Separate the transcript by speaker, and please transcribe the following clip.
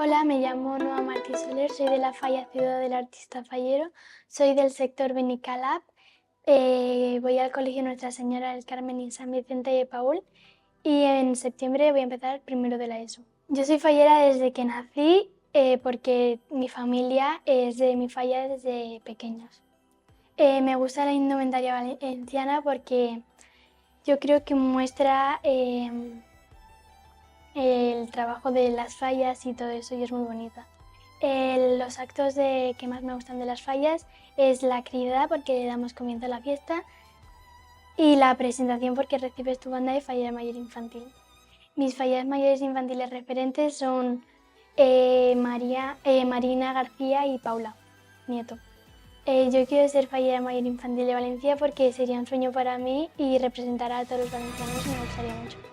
Speaker 1: Hola, me llamo NOA MARTI SOLER, soy de la Falla Ciutat del artista fallero, soy del sector Benicalap, voy al colegio Nuestra Señora del Carmen y San Vicente de Paúl y en septiembre voy a empezar primero de la ESO. Yo soy fallera desde que nací porque mi familia es de mi falla desde pequeños. Me gusta la indumentaria valenciana porque yo creo que muestra el trabajo de las fallas y todo eso y es muy bonita. Los actos que más me gustan de las fallas es la criada porque le damos comienzo a la fiesta y la presentación porque recibes tu banda de fallera mayor infantil. Mis falleras mayores infantiles referentes son Marina García y Paula Nieto. Yo quiero ser fallera mayor infantil de Valencia porque sería un sueño para mí y representar a todos los valencianos me gustaría mucho.